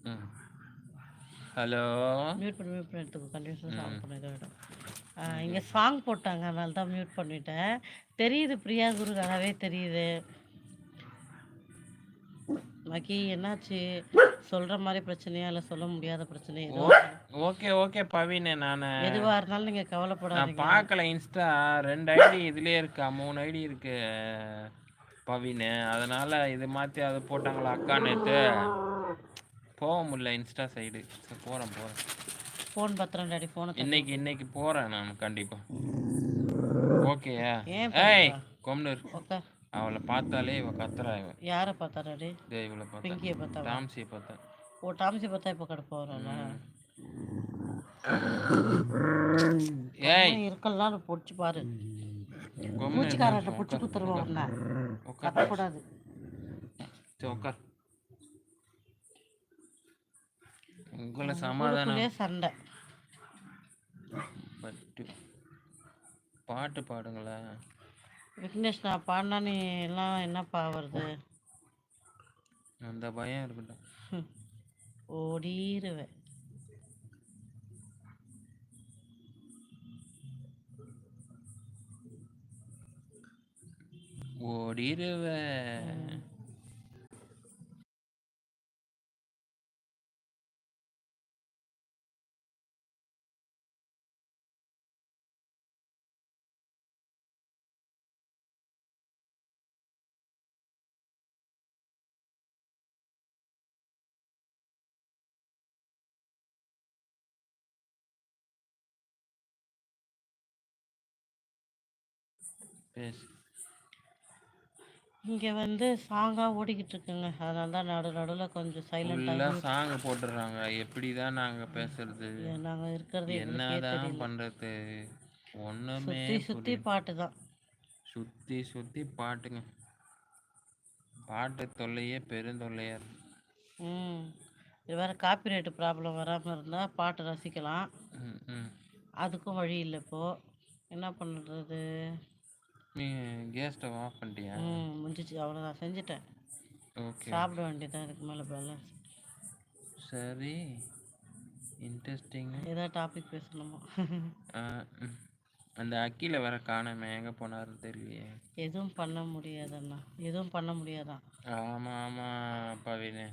ம். Hello. Mute பண்ணி எடுத்துக்கோ. கண்டினியூஸாக சாங் ம். பண்ண இதாகிடும். ஓகே. இங்கே சாங் போட்டாங்க, அதனால தான் மியூட் பண்ணிட்டேன். தெரியுது பிரியா குரு, நல்லாவே தெரியுது. பாக்கி என்னாச்சு? சொல்கிற மாதிரி பிரச்சனையா இல்லை சொல்ல முடியாத பிரச்சனையா? ஓகே ஓகே பவினே, எதுவாக இருந்தாலும் நீங்கள் நான் கவலைப்படாதீங்க. பார்க்கல. இன்ஸ்டா 2 ஐடி இதுலேயே இருக்கா, 3 ஐடி இருக்கு பவினே. அதனால இது மாற்றி அது போட்டாங்களா அக்கா நேற்று. போக முடியல இன்ஸ்டா சைடு. சரி போகிறேன். ஃபோன் பத்திரம் டாடி, ஃபோனை இன்னைக்கு போகிறேன் நான் கண்டிப்பாக. ஓகேயா? ஏன் ஏய் பண்ணுறா? கொம்னூர், ஓகே. அவளை பார்த்தாலே இவ கத்துறா. இவன் யாரை பார்த்தா டாடி? இவளை பார்த்தா, பிங்கியை பார்த்தா? டாம்சியை பார்த்தா. ஓ, டாம்சி பார்த்தா இப்போ கடுப்பு வரல. ஏய் இருக்கலாம் பொடிச்சு பாரு. கொம்னு பூச்சிக்காரர்கிட்ட பிடிச்சி குத்துருவோம். கத்தக்கூடாது. உட்கார். உங்களை சமாதானம் சண்டை. பாட்டு பாடுங்களா விக்னேஷ்? நான் பாடினா நீ எல்லாம் என்னப்பா வருது? அந்த பயம் இருக்கட்டும். ஓடிடுவேன். ஓடிடுவேன். இங்கே வந்து சாங்காக ஓடிக்கிட்டு இருக்குங்க. அதனால தான் நடுவில் கொஞ்சம் சைலண்டாக சாங் போட்டுடுறாங்க. எப்படி தான் நாங்கள் பேசுறது? நாங்கள் இருக்கிறது என்னதான் பண்ணுறது? ஒன்றுமே சுற்றி பாட்டு தான். சுற்றி பாட்டுங்க. பாட்டு தொல்லையே பெருந்தொல்லையா இருக்கு. இது வேறு காப்பிரைட்டு ப்ராப்ளம் வராமல் இருந்தால் பாட்டு ரசிக்கலாம். அதுக்கும் வழி இல்லை இப்போது. என்ன பண்ணுறது? நீ கேஸ் ஸ்டவ் ஆஃப் பண்ணிட்டியா? முடிஞ்சிச்சு, அவ்வளோ நான் செஞ்சுட்டேன். ஓகே, சாப்பிட வேண்டியதான். இதுக்கு மேலே பேலன்ஸ். சரி, இன்ட்ரெஸ்டிங். ஏதாவது டாபிக் பேசணுமா? அந்த அக்கில வேற காணாம, எங்கே போனாருன்னு தெரியலையே. எதுவும் பண்ண முடியாதண்ணா, எதுவும் பண்ண முடியாதான். ஆமாம் பவினே.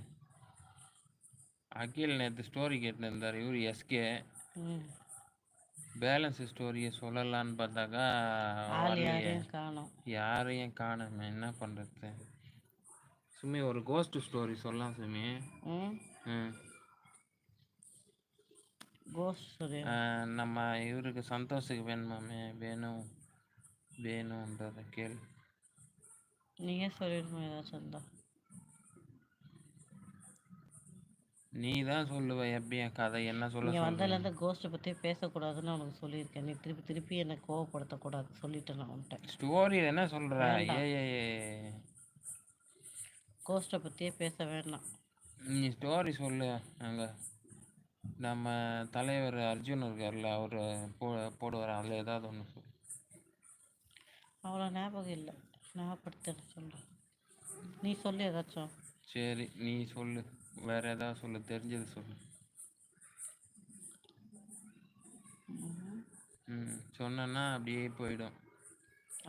அகில் நேற்று ஸ்டோரி கேட்டுன்னு இருந்தார். இவர் எஸ்கே பேலன்ஸ் ஸ்டோரியை சொல்லலான்னு பார்த்தாக்கா யாரையும் காணோம். என்ன பண்ணுறது? சுமி ஒரு கோஸ்ட் ஸ்டோரி சொல்லலாம் சுமி. கோஸ்ட் ஸ்டோரி நம்ம இவருக்கு சந்தோஷுக்கு வேணுமாமே. வேணுன்றத கேளு. நீயே சொல்லிடுமா ஏதாச்சும் இருந்தா? நீ தான் சொல்லுவ எப்பயும் கதை. என்ன சொல்ல? நீங்கள் வந்ததுலேருந்து கோஸ்ட்டை பற்றி பேசக்கூடாதுன்னு உனக்கு சொல்லியிருக்கேன். நீ திருப்பி என்னை கோவப்படுத்தக்கூடாது சொல்லிட்டேன் நான் உன்ட்ட. ஸ்டோரி என்ன சொல்கிற? கோஸ்ட்டை பற்றியே பேச வேண்டாம். நீ ஸ்டோரி சொல்லு. அங்கே நம்ம தலைவர் அர்ஜுன் இருக்கார்ல, அவர் போடுவார். அதில் ஏதாவது ஒன்று சொல்லு. அவ்வளோ ஞாபகம் இல்லை, ஞாபகப்படுத்த சொல்கிறேன். நீ சொல்லு ஏதாச்சும். சரி நீ சொல்லு, வேற ஏதாவது சொல்லு, தெரிஞ்சது சொல்லு. சொன்னா அப்படியே போயிடும்.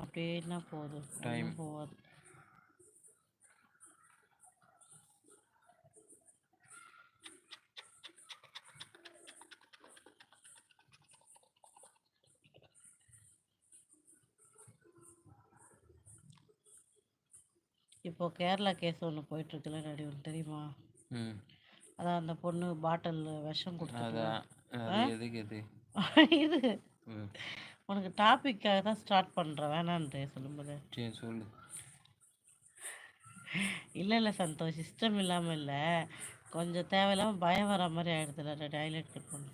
அப்படின்னா போதும், டைம் போகாது. இப்போ கேரளா கேஸ் ஒன்று போயிட்டுருக்குல்ல டாடி, ஒன்று தெரியுமா? அதான் அந்த பொண்ணு பாட்டில் விஷம் கொடுத்தது. இது உனக்கு டாபிக்காக தான் ஸ்டார்ட் பண்ணுறேன், வேணான்றே சொல்லும்போது. சொல்லு. இல்லை சந்தோஷ், சிஸ்டம் இல்லாமல் இல்லை, கொஞ்சம் தேவையில்லாமல் பயம் வர மாதிரி ஆகிடுதுல டாடி. ஹைலைட் கட் பண்ணு.